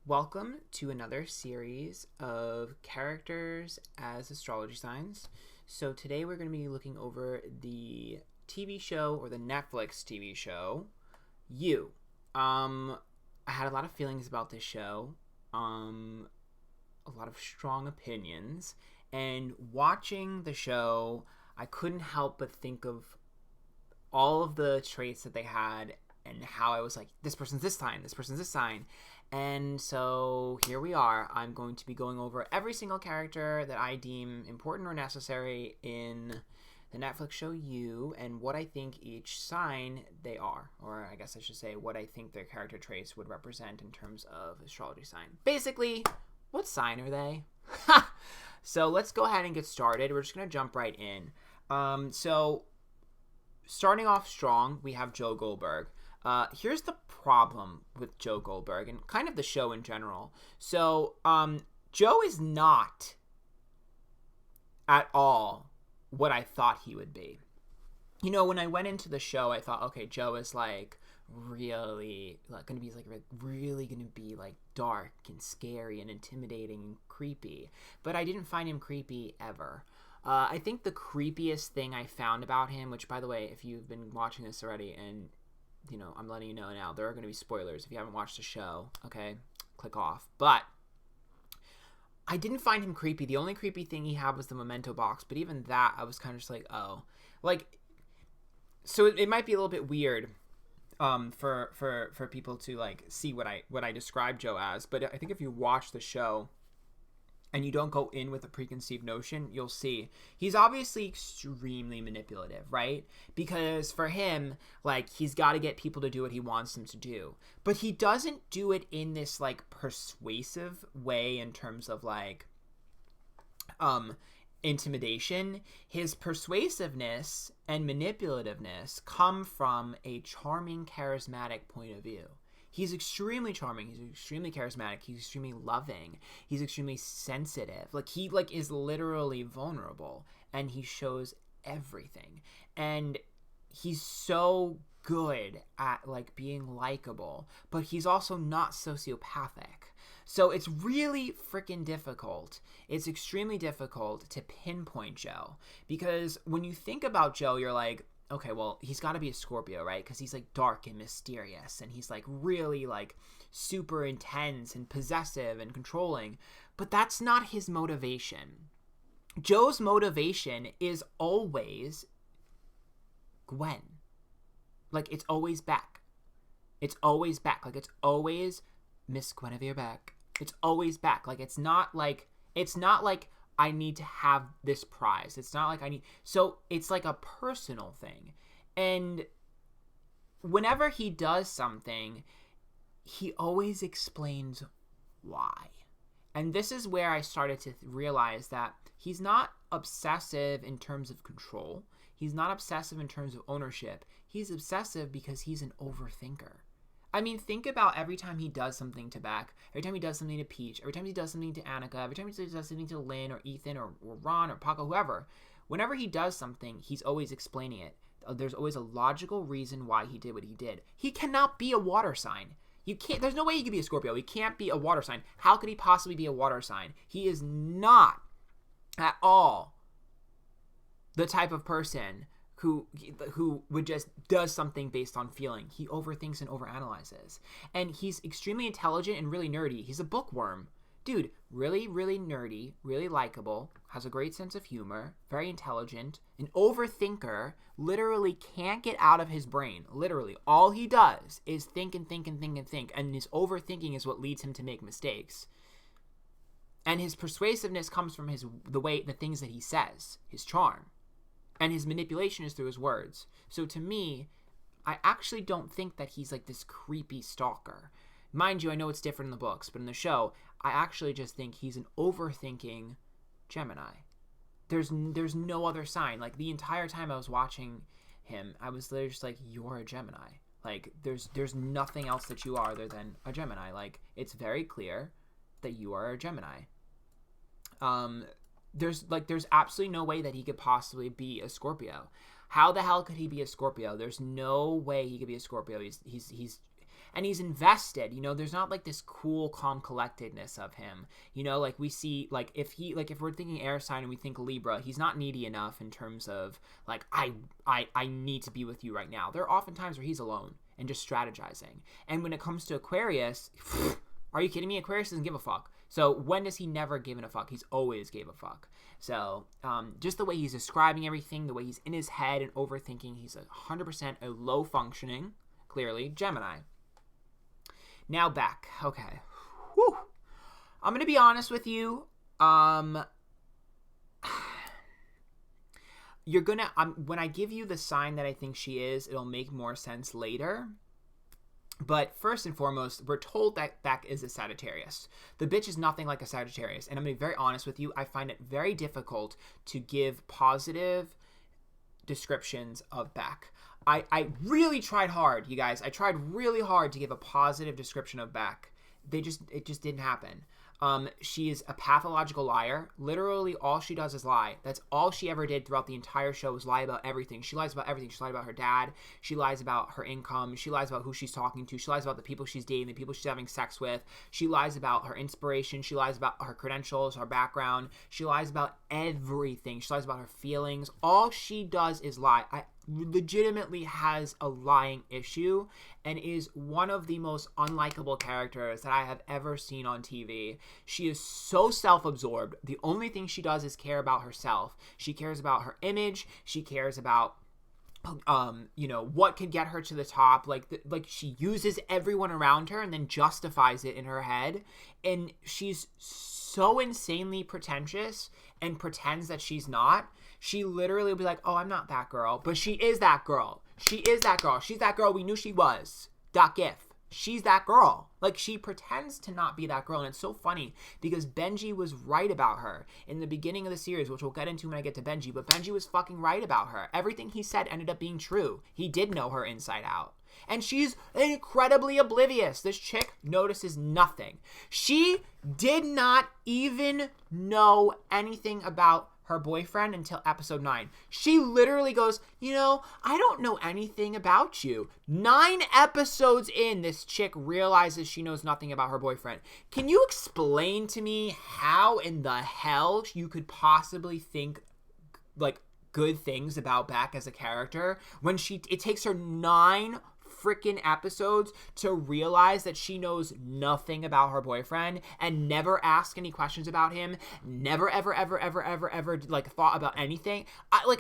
Welcome to another series of characters as astrology signs. So today we're going to be looking over the TV show, or the Netflix TV show, You. I had a lot of feelings about this show, a lot of strong opinions, and watching the show, I couldn't help but think of all of the traits that they had and how I was like, this person's this sign, this person's this sign. And so here we are. I'm going to be going over every single character that I deem important or necessary in the Netflix show You, and what I think each sign they are. Or I guess I should say what I think their character traits would represent in terms of astrology sign. Basically, what sign are they? So let's go ahead and get started. We're just going to jump right in. So starting off strong, we have Joe Goldberg. Here's the problem with Joe Goldberg and kind of the show in general. So, Joe is not at all what I thought he would be. You know, when I went into the show, I thought, okay, Joe is really going to be dark and scary and intimidating and creepy. But I didn't find him creepy ever. I think the creepiest thing I found about him, which, by the way, if you've been watching this already, and I'm letting you know now, there are going to be spoilers if you haven't watched the show, okay? Click off. But I didn't find him creepy. The only creepy thing he had was the memento box, but even that, I was kind of just like, oh. So it might be a little bit weird for people to, see what I describe Joe as, but I think if you watch the show and you don't go in with a preconceived notion, you'll see he's obviously extremely manipulative, right? Because for him, he's got to get people to do what he wants them to do. But he doesn't do it in this, persuasive way in terms of, intimidation. His persuasiveness and manipulativeness come from a charming, charismatic point of view. He's extremely charming. He's extremely charismatic. He's extremely loving. He's extremely sensitive. He is literally vulnerable, and he shows everything. And he's so good at being likable, but he's also not sociopathic. So it's really freaking difficult. It's extremely difficult to pinpoint Joe, because when you think about Joe, you're like, okay, well, he's got to be a Scorpio, right? Because he's dark and mysterious, and he's really super intense and possessive and controlling. But that's not his motivation. Joe's motivation is always Gwen. It's always Beck. It's always Beck. It's always Miss Guinevere Beck. It's always Beck. It's not like I need to have this prize. It's not like I need... So it's a personal thing. And whenever he does something, he always explains why. And this is where I started to realize that he's not obsessive in terms of control. He's not obsessive in terms of ownership. He's obsessive because he's an overthinker. I mean, think about every time he does something to Beck, every time he does something to Peach, every time he does something to Annika, every time he does something to Lynn or Ethan or Ron or Paco, whoever. Whenever he does something, he's always explaining it. There's always a logical reason why he did what he did. He cannot be a water sign. You can't. There's no way he could be a Scorpio. He can't be a water sign. How could he possibly be a water sign? He is not at all the type of person who would just does something based on feeling. He overthinks and overanalyzes. And he's extremely intelligent and really nerdy. He's a bookworm. Dude, really, really nerdy, really likable, has a great sense of humor, very intelligent, an overthinker, literally can't get out of his brain. Literally, all he does is think and think and think and think, and his overthinking is what leads him to make mistakes. And his persuasiveness comes from the things that he says, his charm. And his manipulation is through his words. So to me, I actually don't think that he's this creepy stalker. Mind you, I know it's different in the books, but in the show, I actually just think he's an overthinking Gemini. There's no other sign. The entire time I was watching him, I was literally just you're a Gemini. There's nothing else that you are other than a Gemini. It's very clear that you are a Gemini. There's absolutely no way that he could possibly be a Scorpio. How the hell could he be a Scorpio? There's no way he could be a Scorpio. He's and he's invested. There's not like this cool, calm collectedness of him. Like we see, like if we're thinking air sign and we think Libra, he's not needy enough in terms of like, I need to be with you right now. There are often times where he's alone and just strategizing. And when it comes to Aquarius, are you kidding me? Aquarius doesn't give a fuck. So when does he never given a fuck? He's always gave a fuck. So just the way he's describing everything, the way he's in his head and overthinking, he's 100% a low functioning, clearly, Gemini. Now Beck. Okay. Whew. I'm going to be honest with you. You're going to, when I give you the sign that I think she is, it'll make more sense later. But first and foremost, we're told that Beck is a Sagittarius. The bitch is nothing like a Sagittarius. And I'm going to be very honest with you. I find it very difficult to give positive descriptions of Beck. I really tried hard, you guys. I tried really hard to give a positive description of Beck. It just didn't happen. She is a pathological liar. Literally all she does is lie. That's all she ever did throughout the entire show, was lie about everything. She lies about everything. She lied about her dad. She lies about her income. She lies about who she's talking to. She lies about the people she's dating, the people she's having sex with. She lies about her inspiration. She lies about her credentials, her background. She lies about everything. She lies about her feelings. All she does is lie. Legitimately has a lying issue and is one of the most unlikable characters that I have ever seen on TV. She is so self-absorbed. The only thing she does is care about herself. She cares about her image. She cares about what could get her to the top. Like she uses everyone around her and then justifies it in her head. And she's so insanely pretentious and pretends that she's not. She literally will be like, oh, I'm not that girl. But she is that girl. She is that girl. She's that girl we knew she was. .gif. She's that girl. Like, she pretends to not be that girl. And it's so funny because Benji was right about her in the beginning of the series, which we'll get into when I get to Benji. But Benji was fucking right about her. Everything he said ended up being true. He did know her inside out. And she's incredibly oblivious. This chick notices nothing. She did not even know anything about her boyfriend until episode 9. She literally goes, I don't know anything about you. 9 episodes in, this chick realizes she knows nothing about her boyfriend. Can you explain to me how in the hell you could possibly think like good things about Beck as a character when it takes her 9 freaking episodes to realize that she knows nothing about her boyfriend and never ask any questions about him, never ever like thought about anything.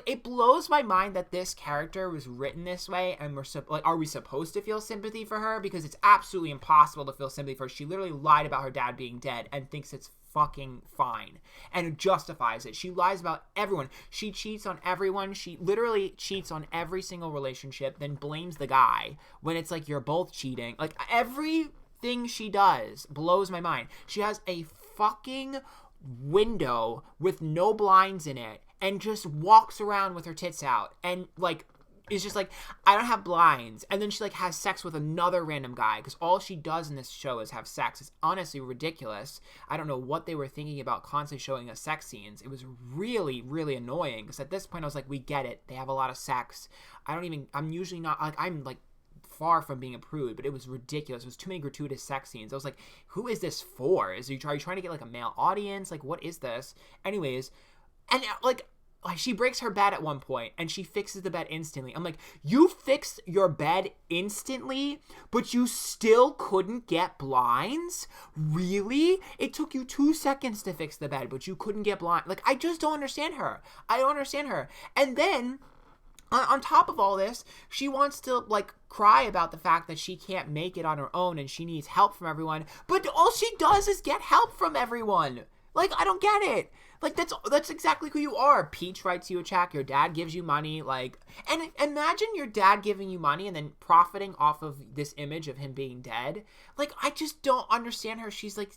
It blows my mind that this character was written this way, and are we supposed to feel sympathy for her? Because it's absolutely impossible to feel sympathy for her. She literally lied about her dad being dead and thinks it's fucking fine and justifies it. She lies about everyone. She cheats on everyone. She literally cheats on every single relationship, then blames the guy when it's like, you're both cheating. Like, everything she does blows my mind. She has a fucking window with no blinds in it and just walks around with her tits out and like is just like, I don't have blinds. And then she like has sex with another random guy because all she does in this show is have sex. It's honestly ridiculous. I don't know what they were thinking about constantly showing us sex scenes. It was really, really annoying because at this point I was like, we get it. They have a lot of sex. I'm usually not, like, I'm like far from being a prude, but it was ridiculous. It was too many gratuitous sex scenes. I was like, who is this for? Are you trying to get like a male audience? Like, what is this? Anyways, and like she breaks her bed at one point and she fixes the bed instantly. I'm like, you fixed your bed instantly, but you still couldn't get blinds? Really? It took you 2 seconds to fix the bed, but you couldn't get blinds? Like, I just don't understand her. I don't understand her. And then on top of all this, she wants to like cry about the fact that she can't make it on her own and she needs help from everyone, but all she does is get help from everyone. Like, I don't get it. Like, that's exactly who you are. Peach writes you a check. Your dad gives you money. Like, and imagine your dad giving you money and then profiting off of this image of him being dead. Like, I just don't understand her. She's like,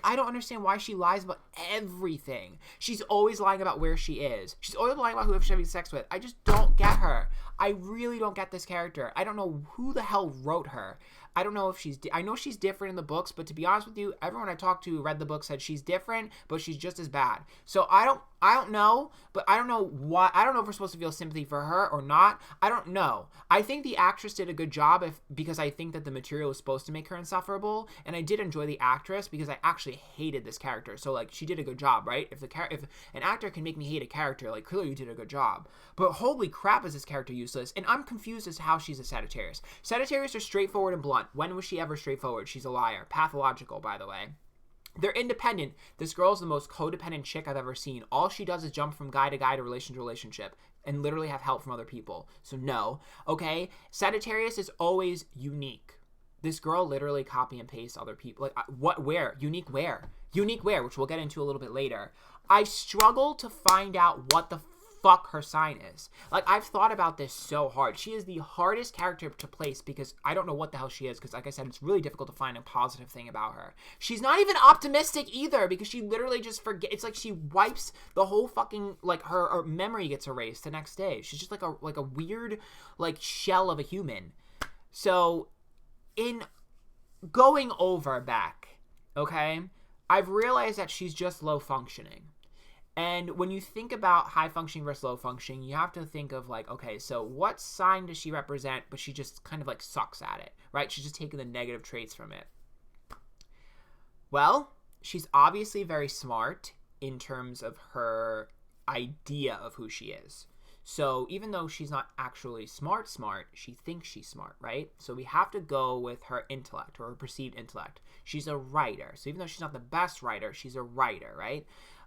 I don't understand why she lies about everything. She's always lying about where she is. She's always lying about who she's having sex with. I just don't get her. I really don't get this character. I don't know who the hell wrote her. I don't know if I know she's different in the books, but to be honest with you, everyone I talked to who read the book said she's different, but she's just as bad. So I don't know, but I don't know why. I don't know if we're supposed to feel sympathy for her or not. I don't know. I think the actress did a good job because I think that the material was supposed to make her insufferable, and I did enjoy the actress because I actually hated this character. So like she did a good job, right? If an actor can make me hate a character, like clearly you did a good job. But holy crap, is this character useless? And I'm confused as to how she's a Sagittarius. Sagittarius are straightforward and blunt. When was she ever straightforward? She's a liar. Pathological, by the way. They're independent. This girl's the most codependent chick I've ever seen. All she does is jump from guy to guy to relationship and literally have help from other people. So no. Okay? Sagittarius is always unique. This girl literally copy and paste other people. Like, what, where? Unique where? Unique where, which we'll get into a little bit later. I struggle to find out what the fuck her sign is. Like, I've thought about this so hard. She is the hardest character to place because I don't know what the hell she is, because like I said, it's really difficult to find a positive thing about her. She's not even optimistic either, because she literally just forgets. It's like she wipes the whole fucking, like, her memory gets erased the next day. She's just like a weird, like, shell of a human. So in going over Beck, okay, I've realized that she's just low functioning. And when you think about high functioning versus low functioning, you have to think of like, okay, so what sign does she represent, but she just kind of like sucks at it, right? She's just taking the negative traits from it. Well, she's obviously very smart in terms of her idea of who she is. So even though she's not actually smart, she thinks she's smart, right? So we have to go with her intellect, or her perceived intellect. She's a writer. So even though she's not the best writer, she's a writer, right?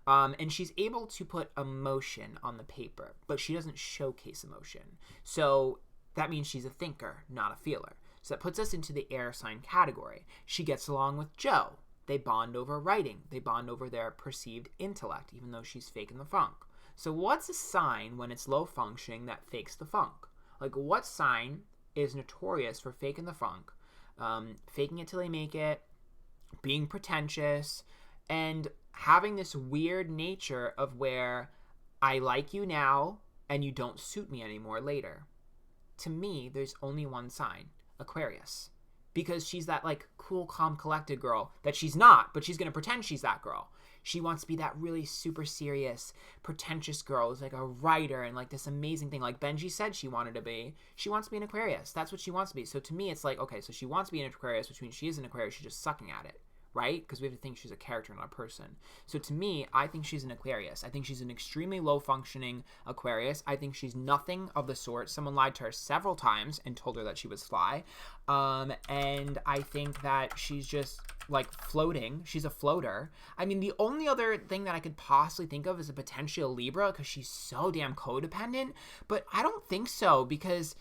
And she's able to put emotion on the paper, but she doesn't showcase emotion. So that means she's a thinker, not a feeler. So that puts us into the air sign category. She gets along with Joe. They bond over writing. They bond over their perceived intellect, even though she's faking the funk. So what's a sign when it's low functioning that fakes the funk? Like, what sign is notorious for faking the funk, faking it till they make it, being pretentious, and having this weird nature of where I like you now and you don't suit me anymore later? To me, there's only one sign, Aquarius. Because she's that, like, cool, calm, collected girl that she's not, but she's going to pretend she's that girl. She wants to be that really super serious, pretentious girl who's like a writer and like this amazing thing. Like Benji said she wanted to be. She wants to be an Aquarius. That's what she wants to be. So to me, it's like, okay, so she wants to be an Aquarius, which means she is an Aquarius. She's just sucking at it, right? Because we have to think she's a character, not a person. So to me, I think she's an Aquarius. I think she's an extremely low-functioning Aquarius. I think she's nothing of the sort. Someone lied to her several times and told her that she was fly. And I think that she's just, like, floating. She's a floater. I mean, the only other thing that I could possibly think of is a potential Libra, because she's so damn codependent. But I don't think so, because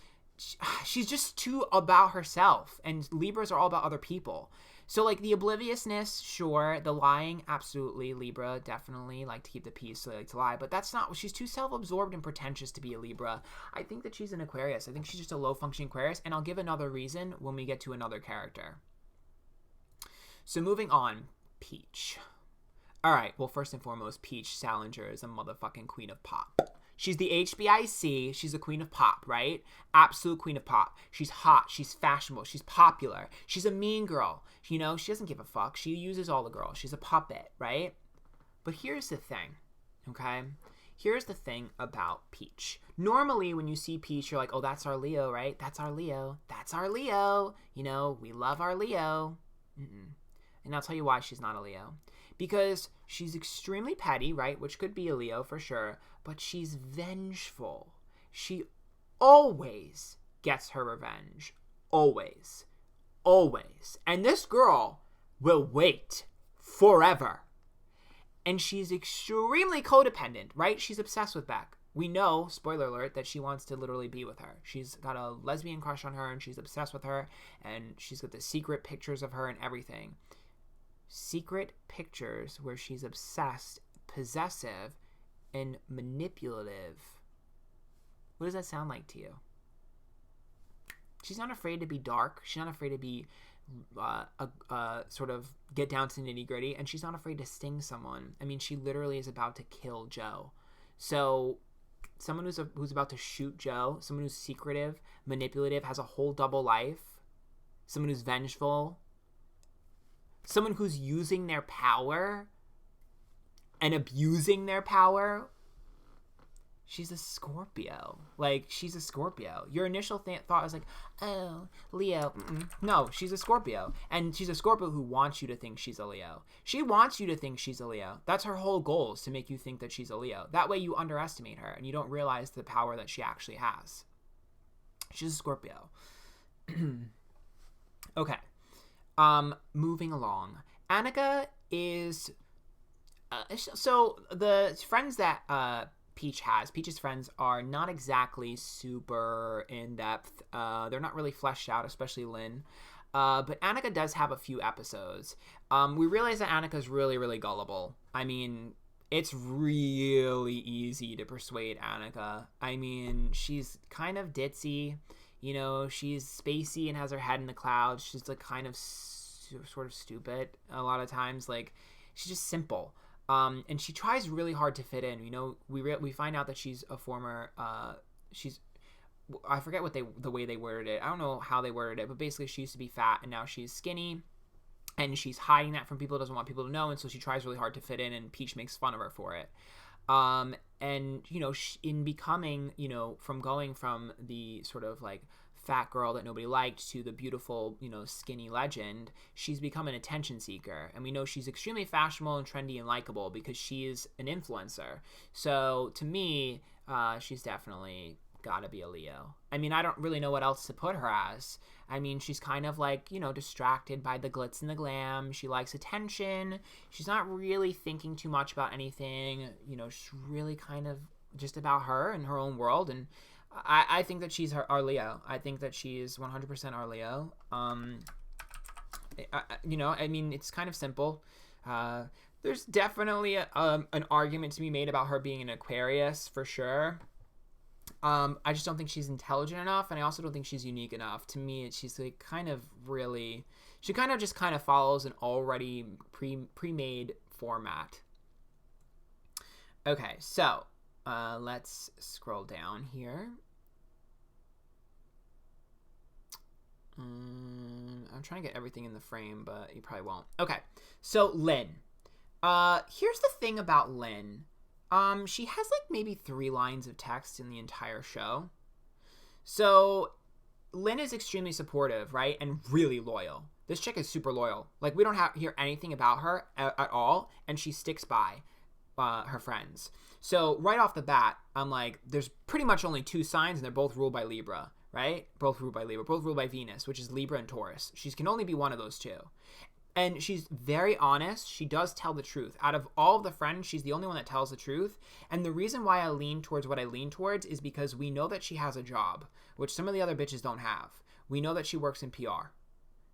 she's just too about herself. And Libras are all about other people. So, like, the obliviousness, sure. The lying, absolutely. Libra, definitely like to keep the peace, so they like to lie. But that's not, she's too self-absorbed and pretentious to be a Libra. I think that she's an Aquarius. I think she's just a low-functioning Aquarius. And I'll give another reason when we get to another character. So, moving on. Peach. All right. Well, first and foremost, Peach Salinger is a motherfucking queen of pop. She's the HBIC. She's a queen of pop, right? Absolute queen of pop. She's hot. She's fashionable. She's popular. She's a mean girl. You know, she doesn't give a fuck. She uses all the girls. She's a puppet, right? But here's the thing, okay? Here's the thing about Peach. Normally, when you see Peach, you're like, oh, that's our Leo, right? That's our Leo. That's our Leo. You know, we love our Leo. And I'll tell you why she's not a Leo. Because she's extremely petty, right? Which could be a Leo for sure. But she's vengeful. She always gets her revenge. Always. Always. And this girl will wait forever. And she's extremely codependent, right? She's obsessed with Beck. We know, spoiler alert, that she wants to literally be with her. She's got a lesbian crush on her and she's obsessed with her. And she's got the secret pictures of her and everything. Secret pictures where she's obsessed, possessive, and manipulative. What does that sound like to you? She's not afraid to be dark. She's not afraid to be sort of get down to nitty gritty, and she's not afraid to sting someone. I mean, she literally is about to kill Joe. So someone who's about to shoot Joe, someone who's secretive, manipulative, has a whole double life. someone who's vengeful, someone who's using their power and abusing their power. She's a Scorpio. Like, she's a Scorpio. Your initial thought was like, oh, Leo. No, she's a Scorpio. And she's a Scorpio who wants you to think she's a Leo. She wants you to think she's a Leo. That's her whole goal, is to make you think that she's a Leo. That way you underestimate her and you don't realize the power that she actually has. She's a Scorpio. Okay. Moving along. Annika is... so the friends that... Peach's friends are not exactly super in-depth. They're not really fleshed out, especially Lynn. But Annika does have a few episodes. We realize that Annika's really, really gullible. I mean, it's really easy to persuade Annika. I mean, she's kind of ditzy. You know, she's spacey and has her head in the clouds. She's like kind of sort of stupid a lot of times. Like, she's just simple. And she tries really hard to fit in. You know, we find out that she's a former, I forget what the way they worded it. I don't know how they worded it, but basically she used to be fat and now she's skinny, and she's hiding that from people, doesn't want people to know, and so she tries really hard to fit in, and Peach makes fun of her for it. And, you know, in becoming, you know, from going from the sort of like fat girl that nobody liked to the beautiful, you know, skinny legend, she's become an attention seeker. And we know she's extremely fashionable and trendy and likable because she is an influencer. So to me, she's definitely got to be a Leo. I mean, I don't really know what else to put her as. I mean, she's kind of like, you know, distracted by the glitz and the glam. She likes attention. She's not really thinking too much about anything. You know, she's really kind of just about her and her own world. And I think that she's our Leo. I think that she is 100% our Leo. You know, I mean, it's kind of simple. There's definitely an argument to be made about her being an Aquarius, for sure. I just don't think she's intelligent enough, and I also don't think she's unique enough. To me, she's like kind of really... She kind of just kind of follows an already pre-made format. Okay, so... let's scroll down here. I'm trying to get everything in the frame, but you probably won't. Okay, so Lynn. Here's the thing about Lynn. She has like maybe 3 lines of text in the entire show. So Lynn is extremely supportive, right? And really loyal. This chick is super loyal. Like, we don't hear anything about her at all, and she sticks by her friends. So right off the bat, I'm like, there's pretty much only 2 signs, and they're both ruled by Libra, right? Both ruled by Libra, both ruled by Venus, which is Libra and Taurus. She can only be one of those 2. And she's very honest. She does tell the truth. Out of all of the friends, she's the only one that tells the truth. And the reason why I lean towards what I lean towards is because we know that she has a job, which some of the other bitches don't have. We know that she works in PR.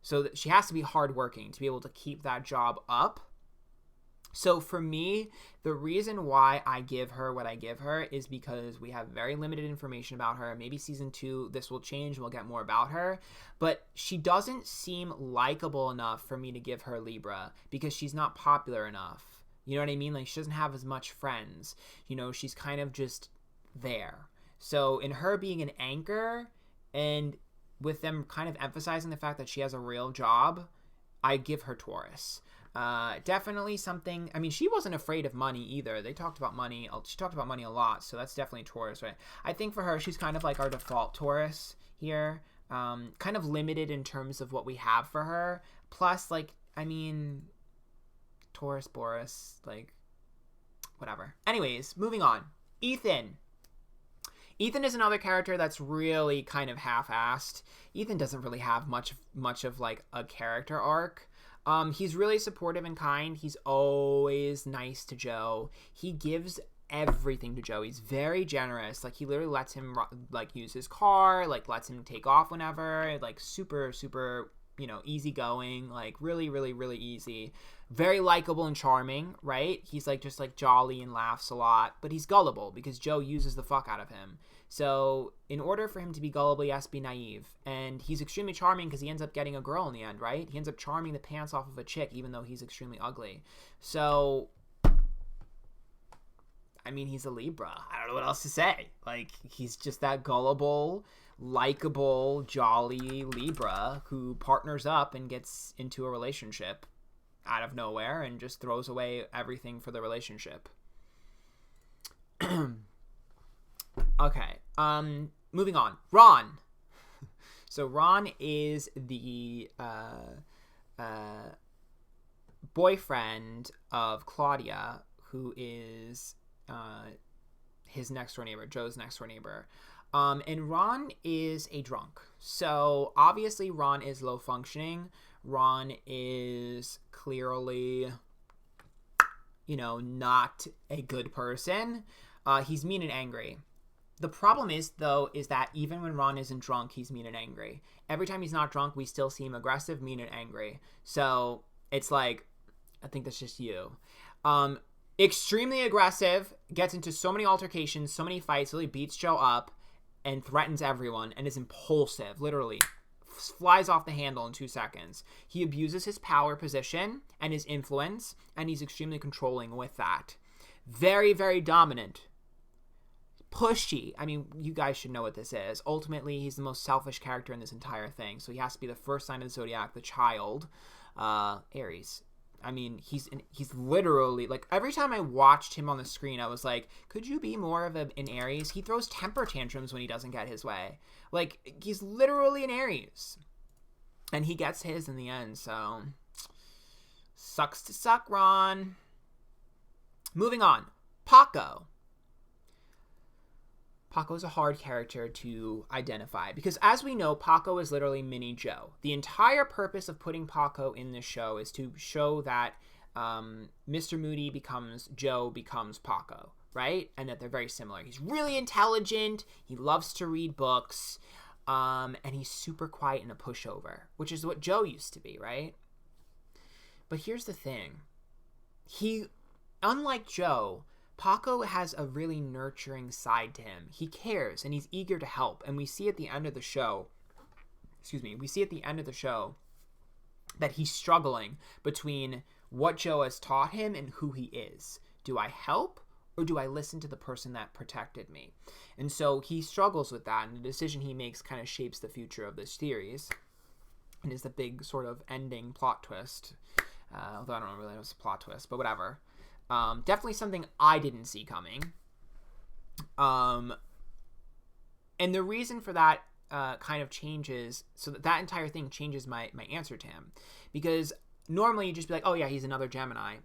So that she has to be hardworking to be able to keep that job up. So for me, the reason why I give her what I give her is because we have very limited information about her. Maybe season 2, this will change. We'll get more about her. But she doesn't seem likable enough for me to give her Libra because she's not popular enough. You know what I mean? Like, she doesn't have as much friends. You know, she's kind of just there. So in her being an anchor and with them kind of emphasizing the fact that she has a real job, I give her Taurus. Definitely something. I mean, she wasn't afraid of money either. They talked about money. She talked about money a lot, so that's definitely Taurus, right? I think for her, she's kind of like our default Taurus here. Kind of limited in terms of what we have for her. Plus, like, I mean, Taurus, Boris, like, whatever. Anyways, moving on. Ethan. Ethan is another character that's really kind of half-assed. Ethan doesn't really have much of like a character arc. He's really supportive and kind. He's always nice to Joe. He gives everything to Joe. He's very generous. Like, he literally lets him like use his car, like lets him take off whenever, like super, super, you know, easygoing, like really, really, really easy. Very likable and charming, right? He's like just like jolly and laughs a lot, but he's gullible because Joe uses the fuck out of him. So in order for him to be gullible, he has to be naive. And he's extremely charming because he ends up getting a girl in the end, right? He ends up charming the pants off of a chick, even though he's extremely ugly. So, I mean, he's a Libra. I don't know what else to say. Like, he's just that gullible, likable, jolly Libra who partners up and gets into a relationship out of nowhere and just throws away everything for the relationship. Okay. Moving on. Ron. So Ron is the boyfriend of Claudia, who is his next door neighbor, Joe's next door neighbor. And Ron is a drunk. So obviously Ron is low functioning. Ron is clearly, not a good person. He's mean and angry. The problem is, though, is that even when Ron isn't drunk, he's mean and angry. Every time he's not drunk, we still see him aggressive, mean, and angry. So it's like, I think that's just you. Extremely aggressive, gets into so many altercations, so many fights, really beats Joe up and threatens everyone and is impulsive, literally flies off the handle in 2 seconds. He abuses his power position and his influence, and he's extremely controlling with that. Very, very dominant. Pushy. I mean, you guys should know what this is. Ultimately, he's the most selfish character in this entire thing. So he has to be the first sign of the zodiac, the child, Aries. I mean, he's literally, like, every time I watched him on the screen, I was like, could you be more of an Aries? He throws temper tantrums when he doesn't get his way. Like, he's literally an Aries. And he gets his in the end, so sucks to suck, Ron. Moving on. Paco. Paco's a hard character to identify because, as we know, Paco is literally mini Joe. The entire purpose of putting Paco in this show is to show that Mr. Moody becomes Joe becomes Paco, right? And that they're very similar. He's really intelligent. He loves to read books. And he's super quiet and a pushover, which is what Joe used to be, right? But here's the thing. Unlike Joe, Paco has a really nurturing side to him. He cares and he's eager to help. And we see at the end of the show, that he's struggling between what Joe has taught him and who he is. Do I help or do I listen to the person that protected me? And so he struggles with that, and the decision he makes kind of shapes the future of this series and is the big sort of ending plot twist. Although I don't really know if it's a plot twist, but whatever. Definitely something I didn't see coming. And the reason for that kind of changes, so that entire thing changes my answer to him. Because normally you'd just be like, oh yeah, he's another Gemini.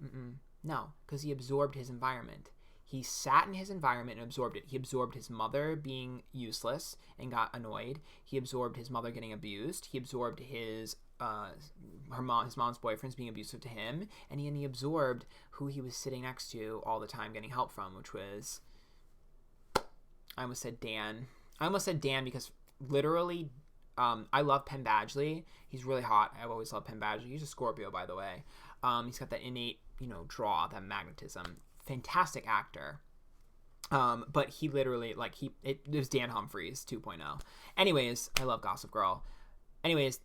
No, because he absorbed his environment. He sat in his environment and absorbed it. He absorbed his mother being useless and got annoyed. He absorbed his mother getting abused. He absorbed his mom's boyfriends being abusive to him, and he absorbed who he was sitting next to all the time getting help from, which was, I almost said Dan because literally, I love Penn Badgley. He's really hot. I've always loved Penn Badgley. He's a Scorpio, by the way. He's got that innate, draw, that magnetism. Fantastic actor. But he literally, it was Dan Humphries 2.0. Anyways, I love Gossip Girl. Anyways,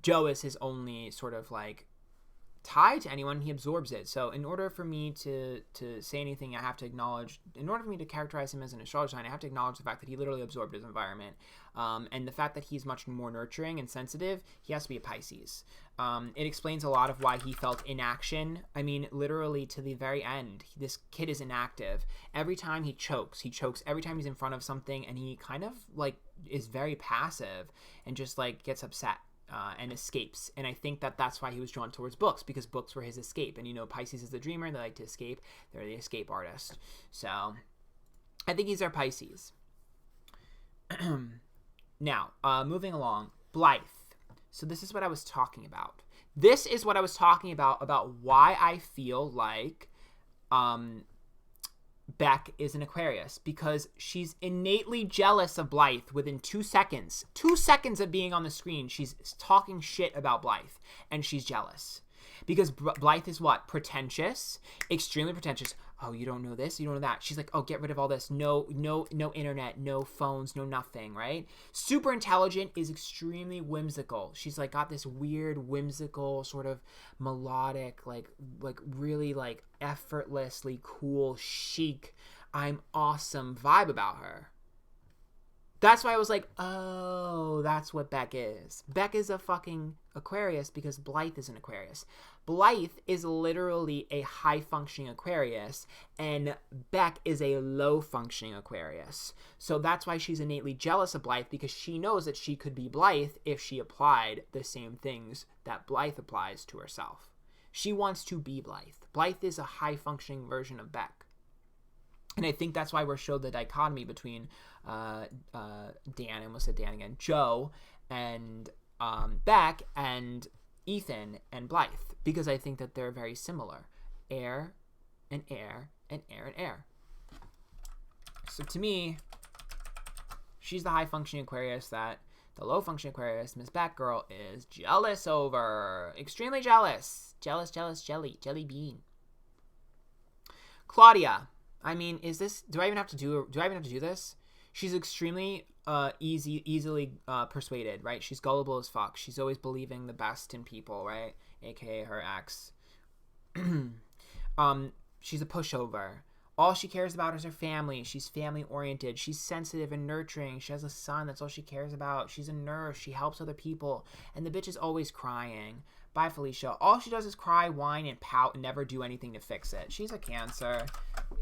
Joe is his only sort of tie to anyone. He absorbs it. So in order for me to say anything, I have to acknowledge, in order for me to characterize him as an astrology sign, I have to acknowledge the fact that he literally absorbed his environment. And the fact that he's much more nurturing and sensitive, he has to be a Pisces. It explains a lot of why he felt inaction. I mean, literally to the very end, this kid is inactive. Every time he chokes every time he's in front of something, and he kind of is very passive and just gets upset. And escapes. And I think that that's why he was drawn towards books, because books were his escape. And Pisces is the dreamer. They like to escape. They're the escape artist. So I think he's our Pisces. Now, moving along, Blythe. So this is what I was talking about. This is what I was talking about why I feel like Beck is an Aquarius, because she's innately jealous of Blythe within 2 seconds. 2 seconds of being on the screen, she's talking shit about Blythe, and she's jealous. Because Blythe is what? Pretentious. Extremely pretentious. Oh, you don't know this? You don't know that. She's like, oh, get rid of all this. No internet, no phones, no nothing, right? Super intelligent, is extremely whimsical. She's got this weird, whimsical, sort of melodic, really effortlessly cool, chic, I'm awesome vibe about her. That's why I was like, oh, that's what Beck is. Beck is a fucking Aquarius because Blythe is an Aquarius. Blythe is literally a high-functioning Aquarius, and Beck is a low-functioning Aquarius. So that's why she's innately jealous of Blythe, because she knows that she could be Blythe if she applied the same things that Blythe applies to herself. She wants to be Blythe. Blythe is a high-functioning version of Beck. And I think that's why we're showed the dichotomy between Dan, I almost said Dan again, Joe and Beck and Ethan and Blythe, because I think that they're very similar. Air and air and air and air. So to me, she's the high-functioning Aquarius that the low-functioning Aquarius, Miss Batgirl, is jealous over. Extremely jealous. Jealous, jelly bean. Claudia. I mean, do I even have to do this? She's extremely easily persuaded, right? She's gullible as fuck. She's always believing the best in people, right? AKA her ex. She's a pushover. All she cares about is her family. She's family oriented. She's sensitive and nurturing. She has a son. That's all she cares about. She's a nurse. She helps other people. And the bitch is always crying. Bye, Felicia. All she does is cry, whine, and pout and never do anything to fix it. She's a Cancer.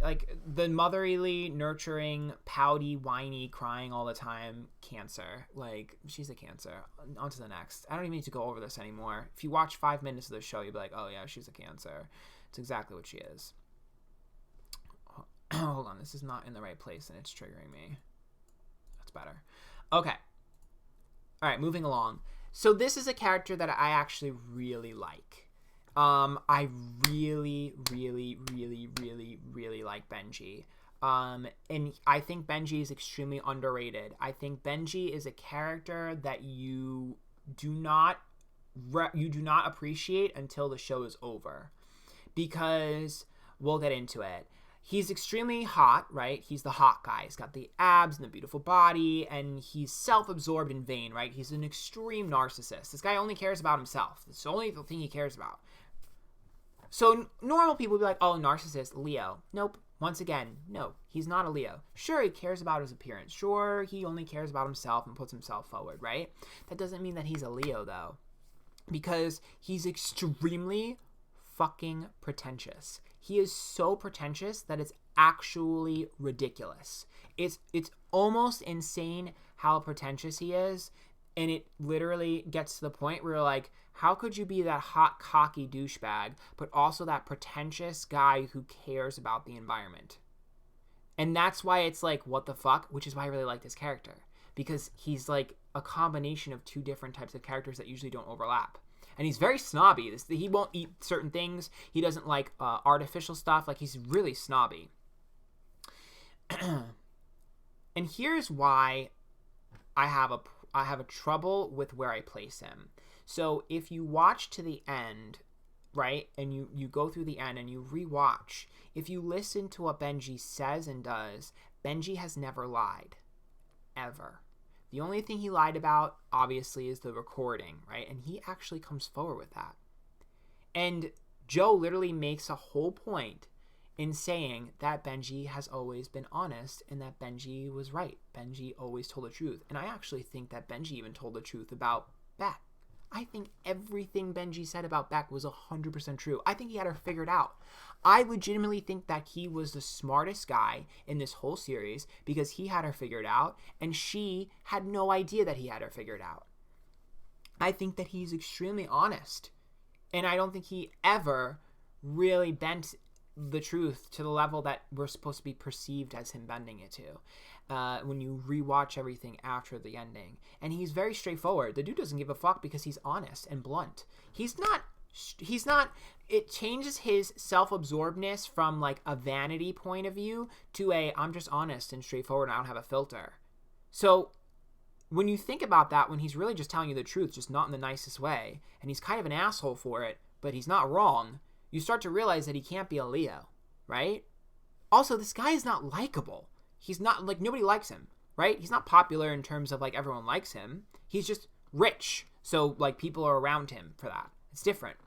Like, the motherly, nurturing, pouty, whiny, crying all the time Cancer. Like, she's a Cancer. On to the next. I don't even need to go over this anymore. If you watch 5 minutes of the show, you'll be like, oh yeah, she's a Cancer. It's exactly what she is. Hold on, this is not in the right place and it's triggering me. That's better. Okay. All right, moving along. So this is a character that I actually really like. I really like Benji. And I think Benji is extremely underrated. I think Benji is a character that you do not appreciate until the show is over, because we'll get into it. He's extremely hot, right? He's the hot guy. He's got the abs and the beautiful body, and he's self-absorbed and vain, right? He's an extreme narcissist. This guy only cares about himself. It's the only thing he cares about. So normal people would be like, oh, narcissist, Leo. Nope. Once again, no, he's not a Leo. Sure, he cares about his appearance. Sure, he only cares about himself and puts himself forward, right? That doesn't mean that he's a Leo, though, because he's extremely fucking pretentious. He is so pretentious that it's actually ridiculous. It's almost insane how pretentious he is, and it literally gets to the point where you're like, how could you be that hot, cocky douchebag, but also that pretentious guy who cares about the environment? And that's why it's like, what the fuck? Which is why I really like this character, because he's like a combination of two different types of characters that usually don't overlap. And he's very snobby. He won't eat certain things. He doesn't like artificial stuff. Like, he's really snobby. And here's why I have a trouble with where I place him. So if you watch to the end, right, and you go through the end and you rewatch, if you listen to what Benji says and does, Benji has never lied. Ever. The only thing he lied about, obviously, is the recording, right? And he actually comes forward with that. And Joe literally makes a whole point in saying that Benji has always been honest and that Benji was right. Benji always told the truth. And I actually think that Benji even told the truth about Beck. I think everything Benji said about Beck was 100% true. I think he had her figured out. I legitimately think that he was the smartest guy in this whole series because he had her figured out and she had no idea that he had her figured out. I think that he's extremely honest, and I don't think he ever really bent the truth to the level that we're supposed to be perceived as him bending it to when you rewatch everything after the ending. And he's very straightforward. The dude doesn't give a fuck because he's honest and blunt. He's not, it changes his self-absorbedness from like a vanity point of view to I'm just honest and straightforward and I don't have a filter. So when you think about that, when he's really just telling you the truth, just not in the nicest way, and he's kind of an asshole for it, but he's not wrong, you start to realize that he can't be a Leo, right? Also, this guy is not likable. He's not, like, nobody likes him, right? He's not popular in terms of, like, everyone likes him. He's just rich. So, like, people are around him for that. It's different.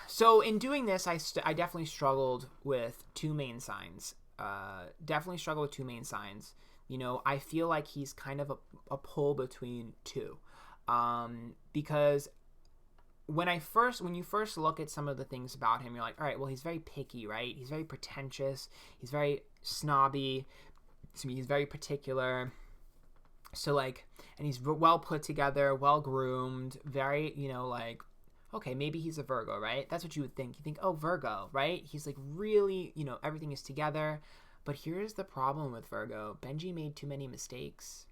So, in doing this, I definitely struggled with two main signs. definitely struggle with two main signs. You know, I feel like he's kind of a pull between two. Because when you first look at some of the things about him, you're like, all right, well, he's very picky, right? He's very pretentious. He's very snobby. He's very particular. So, like, and he's well put together, well groomed, very, you know, like, okay, maybe he's a Virgo, right? That's what you would think. You think, oh, Virgo, right? He's like really, you know, everything is together. But here's the problem with Virgo. Benji made too many mistakes.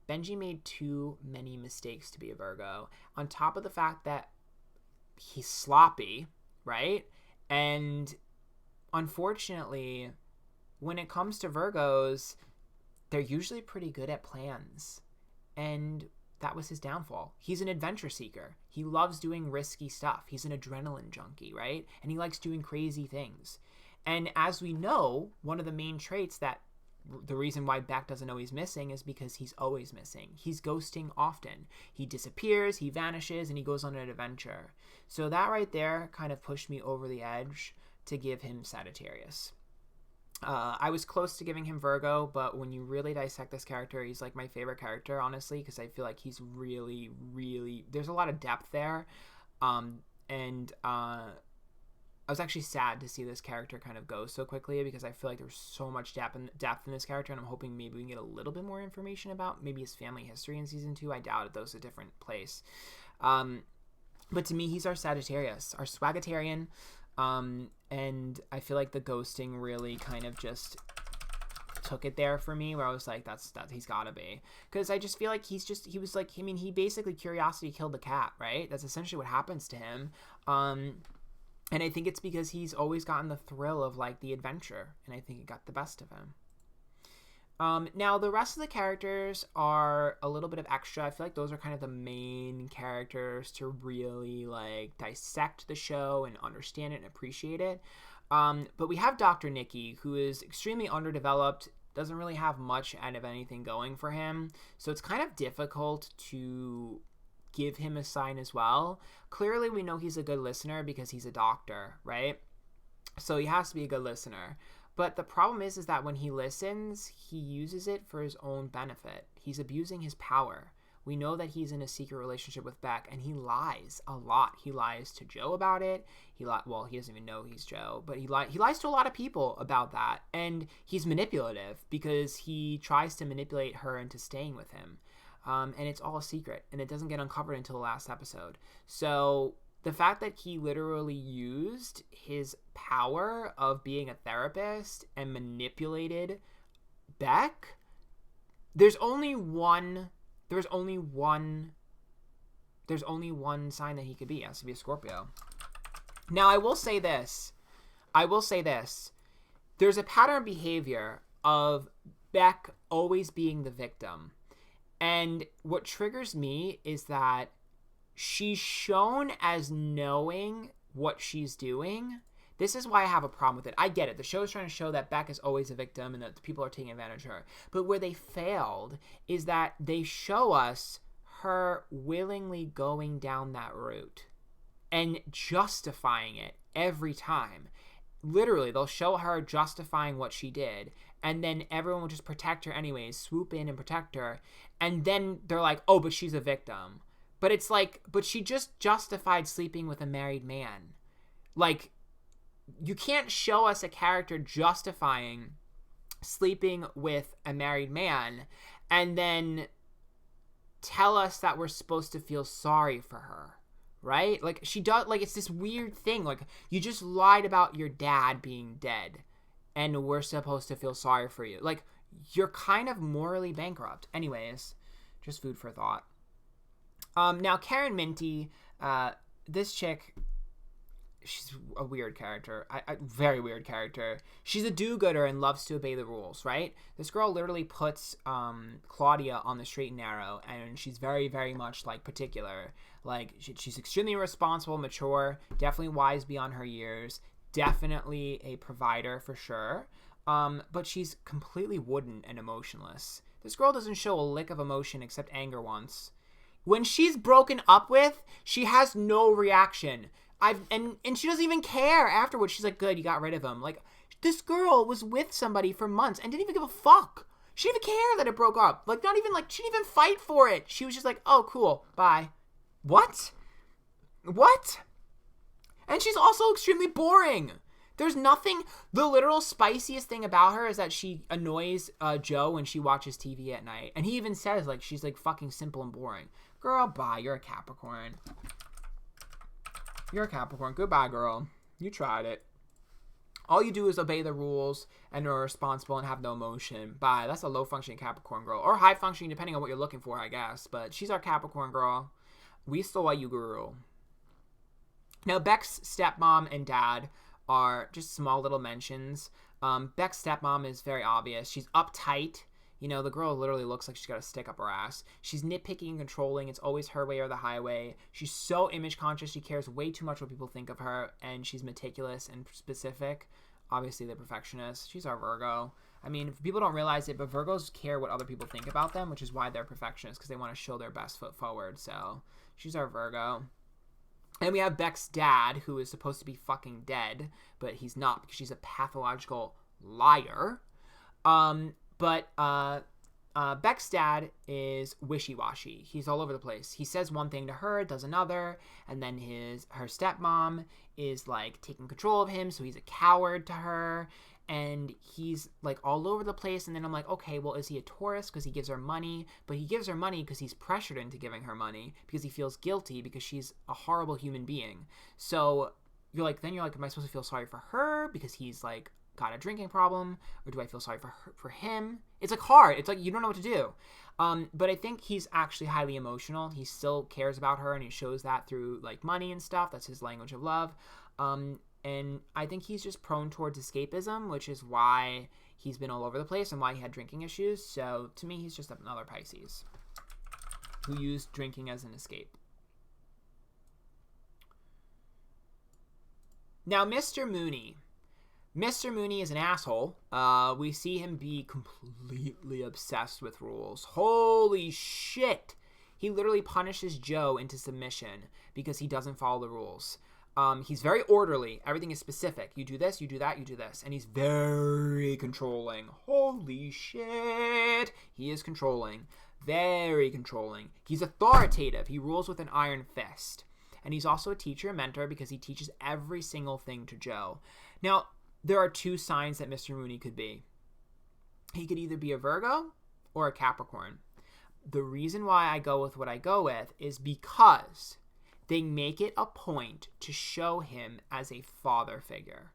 Benji made too many mistakes to be a Virgo. On top of the fact that he's sloppy, right? And unfortunately, when it comes to Virgos, they're usually pretty good at plans. And that was his downfall. He's an adventure seeker. He loves doing risky stuff. He's an adrenaline junkie, right? And he likes doing crazy things. And as we know, one of the main traits that the reason why Beck doesn't know he's missing is because he's always missing. He's ghosting often. He disappears, he vanishes, and he goes on an adventure. So that right there kind of pushed me over the edge to give him Sagittarius. I was close to giving him Virgo, but when you really dissect this character, he's like my favorite character, honestly, because I feel like he's really, really, there's a lot of depth there. I was actually sad to see this character kind of go so quickly because I feel like there's so much depth in this character, and I'm hoping maybe we can get a little bit more information about maybe his family history in season 2. I doubt it. Those are a different place. But to me, he's our Sagittarius, our Swagatarian. And I feel like the ghosting really kind of just took it there for me, where I was like, that he's gotta be. Because I just feel like he basically curiosity killed the cat, right? That's essentially what happens to him. And I think it's because he's always gotten the thrill of, like, the adventure. And I think it got the best of him. Now, the rest of the characters are a little bit of extra. I feel like those are kind of the main characters to really, like, dissect the show and understand it and appreciate it. But we have Dr. Nikki, who is extremely underdeveloped, doesn't really have much out of anything going for him. So it's kind of difficult to give him a sign as well. Clearly, we know he's a good listener because he's a doctor, right? So he has to be a good listener. But the problem is that when he listens, he uses it for his own benefit. He's abusing his power. We know that he's in a secret relationship with Beck, and he lies a lot. He lies to Joe about it. He doesn't even know he's Joe, but he lies to a lot of people about that. And he's manipulative because he tries to manipulate her into staying with him. And it's all a secret, and it doesn't get uncovered until the last episode. So the fact that he literally used his power of being a therapist and manipulated Beck, there's only one sign that he could be. He has to be a Scorpio. Now, I will say this. There's a pattern behavior of Beck always being the victim. And what triggers me is that she's shown as knowing what she's doing. This is why I have a problem with it. I get it. The show is trying to show that Beck is always a victim and that the people are taking advantage of her. But where they failed is that they show us her willingly going down that route and justifying it every time. Literally, they'll show her justifying what she did, and then everyone will just protect her anyways, swoop in and protect her, and then they're like, oh, but she's a victim. But it's like, but she just justified sleeping with a married man. Like, you can't show us a character justifying sleeping with a married man and then tell us that we're supposed to feel sorry for her, right? Like, she does, like, it's this weird thing. Like, you just lied about your dad being dead and we're supposed to feel sorry for you. Like, you're kind of morally bankrupt. Anyways, just food for thought. Now, Karen Minty, this chick, she's a weird character. Very weird character. She's a do-gooder and loves to obey the rules, right? This girl literally puts Claudia on the straight and narrow, and she's very, very much, like, particular. Like, she's extremely responsible, mature, definitely wise beyond her years, definitely a provider for sure, but she's completely wooden and emotionless. This girl doesn't show a lick of emotion except anger once. When she's broken up with, she has no reaction. And she doesn't even care afterwards. She's like, good, you got rid of him. Like, This girl was with somebody for months and didn't even give a fuck. She didn't even care that it broke up. Like, not even, like, she didn't even fight for it. She was just like, oh, cool, bye. What? And she's also extremely boring. There's nothing, the literal spiciest thing about her is that she annoys Joe when she watches TV at night. And he even says, like, she's, like, fucking simple and boring. Girl, bye, you're a Capricorn. You're a Capricorn. Goodbye, girl. You tried it. All you do is obey the rules and are responsible and have no emotion. Bye. That's a low-functioning Capricorn girl. Or high-functioning, depending on what you're looking for, I guess. But she's our Capricorn girl. We still like you, girl. Now, Beck's stepmom and dad are just small little mentions. Beck's stepmom is very obvious. She's uptight. You know, the girl literally looks like she's got a stick up her ass. She's nitpicky and controlling. It's always her way or the highway. She's so image conscious. She cares way too much what people think of her. And she's meticulous and specific. Obviously, the perfectionist. She's our Virgo. I mean, people don't realize it, but Virgos care what other people think about them, which is why they're perfectionists, because they want to show their best foot forward. So, she's our Virgo. And we have Beck's dad, who is supposed to be fucking dead, but he's not, because she's a pathological liar. Beck's dad is wishy-washy. He's all over the place. He says one thing to her, does another, and then her stepmom is, like, taking control of him, so he's a coward to her, and he's, like, all over the place, and then I'm like, okay, well, is he a Taurus because he gives her money? But he gives her money because he's pressured into giving her money, because he feels guilty, because she's a horrible human being. So you're like, am I supposed to feel sorry for her because he's, like, got a drinking problem, or do I feel sorry for him? It's like hard. It's like you don't know what to do. But I think he's actually highly emotional. He still cares about her, and he shows that through, like, money and stuff. That's his language of love. And I think he's just prone towards escapism, which is why he's been all over the place and why he had drinking issues. So to me, he's just another Pisces who used drinking as an escape. Now, Mr. Mooney. Mr. Mooney is an asshole. We see him be completely obsessed with rules. Holy shit! He literally punishes Joe into submission because he doesn't follow the rules. He's very orderly. Everything is specific. You do this, you do that, you do this. And he's very controlling. Holy shit! He is controlling. Very controlling. He's authoritative. He rules with an iron fist. And he's also a teacher and mentor because he teaches every single thing to Joe. Now, there are two signs that Mr. Mooney could be. He could either be a Virgo or a Capricorn. The reason why I go with what I go with is because they make it a point to show him as a father figure.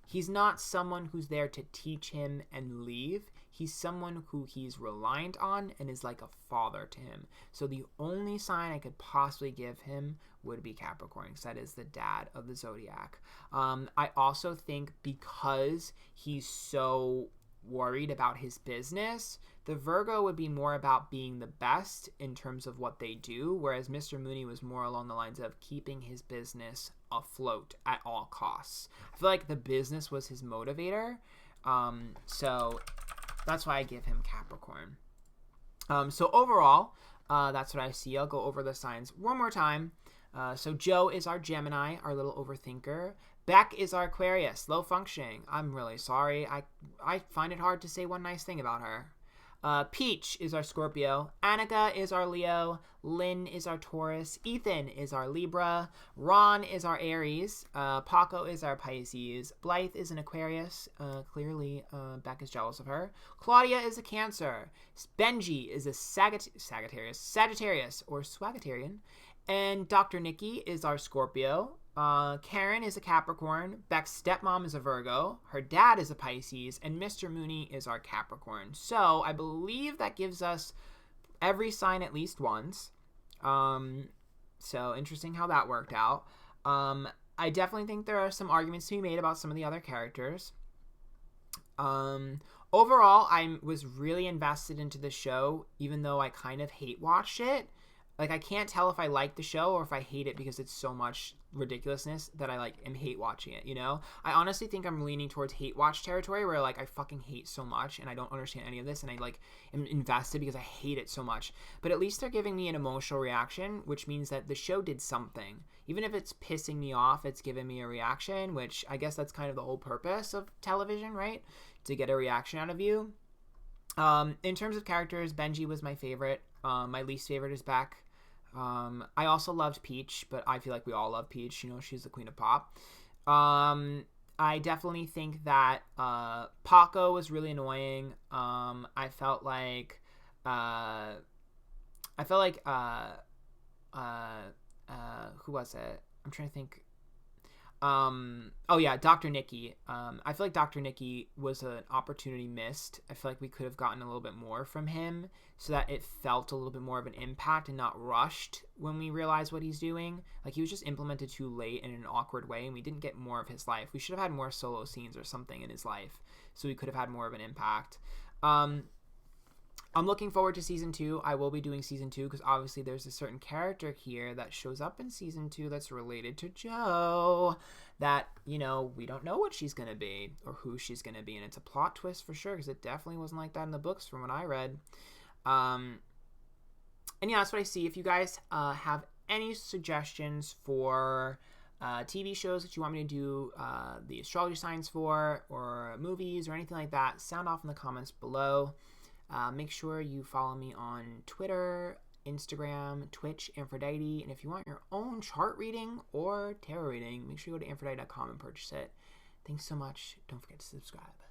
He's not someone who's there to teach him and leave. He's someone who he's reliant on and is like a father to him. So the only sign I could possibly give him would be Capricorn, because that is the dad of the zodiac. I also think because he's so worried about his business, the Virgo would be more about being the best in terms of what they do, whereas Mr. Mooney was more along the lines of keeping his business afloat at all costs. I feel like the business was his motivator, so that's why I give him Capricorn. So overall, that's what I see. I'll go over the signs one more time. So Joe is our Gemini, our little overthinker. Beck is our Aquarius, low functioning. I'm really sorry. I find it hard to say one nice thing about her. Peach is our Scorpio. Annika is our Leo. Lynn is our Taurus. Ethan is our Libra. Ron is our Aries. Paco is our Pisces. Blythe is an Aquarius. Clearly, Beck is jealous of her. Claudia is a Cancer. Benji is a Sagittarius or Swagatarian. And Dr. Nikki is our Scorpio. Karen is a Capricorn. Beck's stepmom is a Virgo. Her dad is a Pisces. And Mr. Mooney is our Capricorn. So I believe that gives us every sign at least once. So interesting how that worked out. I definitely think there are some arguments to be made about some of the other characters. Overall, I was really invested into the show, even though I kind of hate watched it. like, I can't tell if I like the show or if I hate it because it's so much ridiculousness that I, like, am hate watching it, you know? I honestly think I'm leaning towards hate watch territory where, like, I fucking hate so much and I don't understand any of this and I, like, am invested because I hate it so much. But at least they're giving me an emotional reaction, which means that the show did something. Even if it's pissing me off, it's giving me a reaction, which I guess that's kind of the whole purpose of television, right? To get a reaction out of you. In terms of characters, Benji was my favorite. My least favorite is Beck. I also loved Peach, but I feel like we all love Peach. You know, she's the queen of pop. I definitely think that Paco was really annoying. I felt like who was it? I'm trying to think. Oh yeah, Dr. Nikki. I feel like Dr. Nikki was an opportunity missed. I feel like we could have gotten a little bit more from him so that it felt a little bit more of an impact and not rushed when we realized what he's doing. Like, he was just implemented too late in an awkward way and we didn't get more of his life. We should have had more solo scenes or something in his life so we could have had more of an impact. I'm looking forward to season 2. I will be doing season 2 because obviously there's a certain character here that shows up in season 2 that's related to Joe that, you know, we don't know what she's going to be or who she's going to be. And it's a plot twist for sure because it definitely wasn't like that in the books from what I read. And yeah, that's what I see. If you guys have any suggestions for TV shows that you want me to do the astrology signs for or movies or anything like that, sound off in the comments below. Make sure you follow me on Twitter, Instagram, Twitch, Antphrodite. And if you want your own chart reading or tarot reading, make sure you go to antphrodite.com and purchase it. Thanks so much. Don't forget to subscribe.